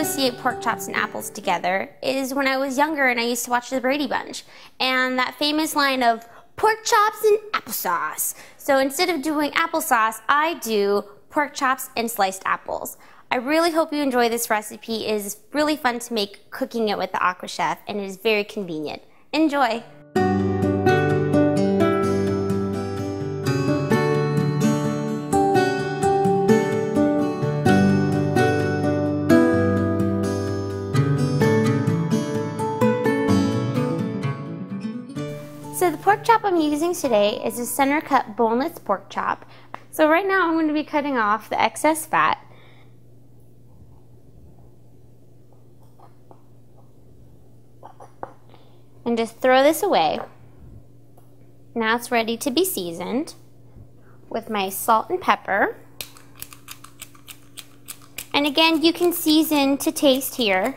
associate pork chops and apples together is when I was younger and I used to watch the Brady Bunch. And that famous line of pork chops and applesauce. So instead of doing applesauce, I do pork chops and sliced apples. I really hope you enjoy this recipe. It is really fun to make cooking it with the Aqua Chef, and it is very convenient. Enjoy! So the pork chop I'm using today is a center cut boneless pork chop. So right now I'm going to be cutting off the excess fat. And just throw this away. Now it's ready to be seasoned with my salt and pepper. And again, you can season to taste here.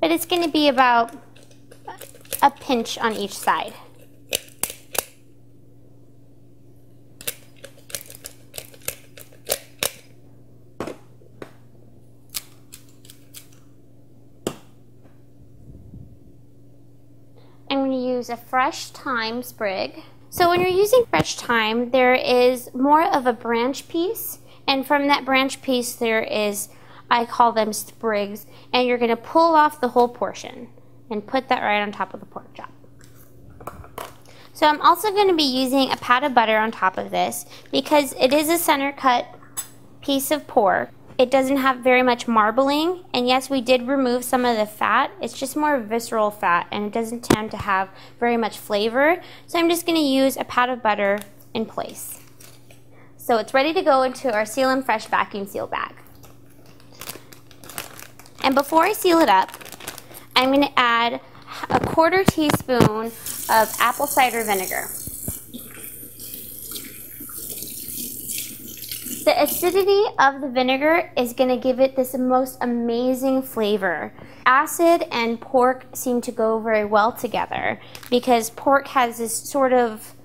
But it's going to be about a pinch on each side. I'm going to use a fresh thyme sprig. So when you're using fresh thyme, there is more of a branch piece, and from that branch piece there is, I call them sprigs, and you're going to pull off the whole portion and put that right on top of the pork chop. So I'm also going to be using a pat of butter on top of this because it is a center cut piece of pork. It doesn't have very much marbling, and yes, we did remove some of the fat. It's just more visceral fat, and it doesn't tend to have very much flavor. So I'm just going to use a pat of butter in place. So it's ready to go into our Seal and Fresh vacuum seal bag. And before I seal it up, I'm going to add a 1/4 teaspoon of apple cider vinegar. The acidity of the vinegar is going to give it this most amazing flavor. Acid and pork seem to go very well together because pork has this sort of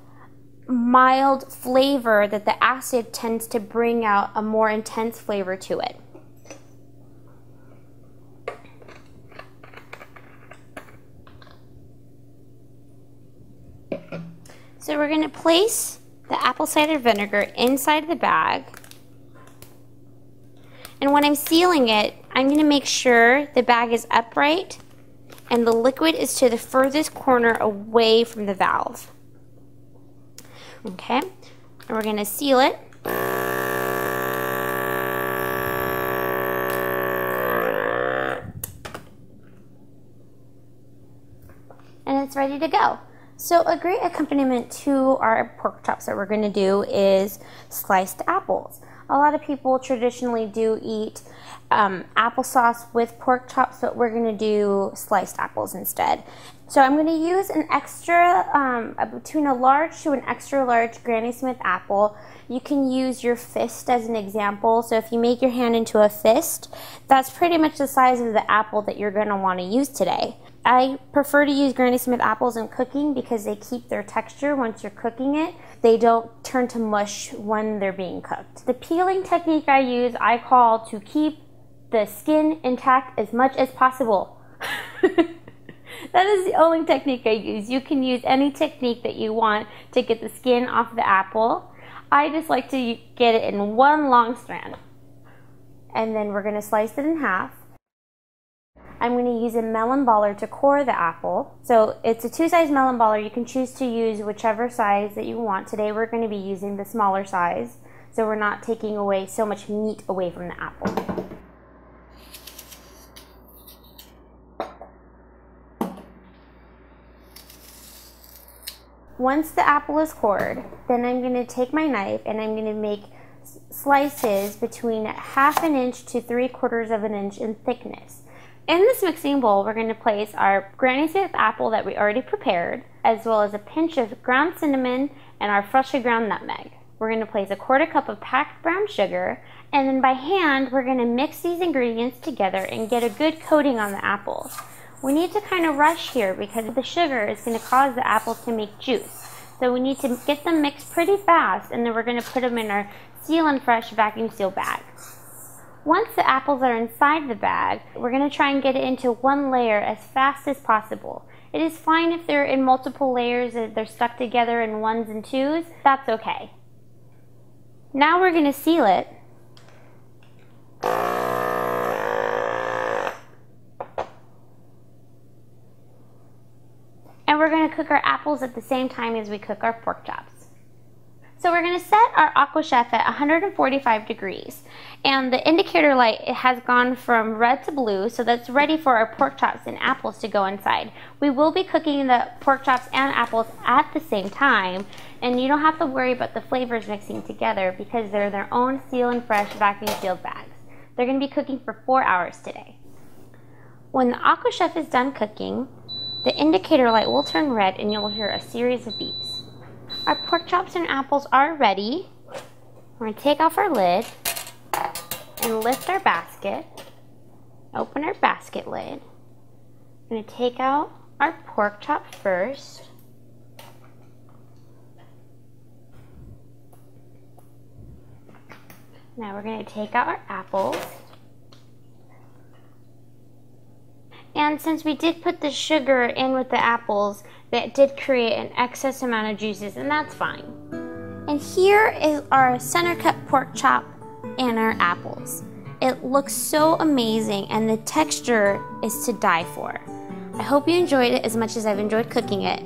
mild flavor that the acid tends to bring out a more intense flavor to it. So we're going to place the apple cider vinegar inside the bag. And when I'm sealing it, I'm going to make sure the bag is upright and the liquid is to the furthest corner away from the valve. Okay, and we're going to seal it. And it's ready to go. So a great accompaniment to our pork chops that we're going to do is sliced apples. A lot of people traditionally do eat applesauce with pork chops, but we're going to do sliced apples instead. So I'm going to use an extra, between a large to an extra large Granny Smith apple. You can use your fist as an example. So if you make your hand into a fist, that's pretty much the size of the apple that you're going to want to use today. I prefer to use Granny Smith apples in cooking because they keep their texture once you're cooking it. They don't turn to mush when they're being cooked. The peeling technique I use, I call to keep the skin intact as much as possible. That is the only technique I use. You can use any technique that you want to get the skin off the apple. I just like to get it in one long strand. And then we're going to slice it in half. I'm going to use a melon baller to core the apple. So it's a 2-size melon baller. You can choose to use whichever size that you want. Today we're going to be using the smaller size, so we're not taking away so much meat away from the apple. Once the apple is cored, then I'm going to take my knife and I'm going to make slices between 1/2 inch to 3/4 inch in thickness. In this mixing bowl, we're going to place our Granny Smith apple that we already prepared, as well as a pinch of ground cinnamon and our freshly ground nutmeg. We're going to place a 1/4 cup of packed brown sugar, and then by hand, we're going to mix these ingredients together and get a good coating on the apples. We need to kind of rush here because the sugar is going to cause the apples to make juice. So we need to get them mixed pretty fast, and then we're going to put them in our Seal and Fresh vacuum seal bag. Once the apples are inside the bag, we're going to try and get it into one layer as fast as possible. It is fine if they're in multiple layers, if they're stuck together in ones and twos, that's okay. Now we're going to seal it. And we're going to cook our apples at the same time as we cook our pork chops. So we're going to set our Aqua Chef at 145 degrees. And the indicator light, it has gone from red to blue, so that's ready for our pork chops and apples to go inside. We will be cooking the pork chops and apples at the same time, and you don't have to worry about the flavors mixing together because they're their own Seal and Fresh vacuum sealed bags. They're going to be cooking for 4 hours today. When the Aqua Chef is done cooking, the indicator light will turn red and you'll hear a series of beeps. Our pork chops and apples are ready. We're going to take off our lid and lift our basket. Open our basket lid. We're going to take out our pork chop first. Now we're going to take out our apples. And since we did put the sugar in with the apples, that did create an excess amount of juices, and that's fine. And here is our center cut pork chop and our apples. It looks so amazing, and the texture is to die for. I hope you enjoyed it as much as I've enjoyed cooking it.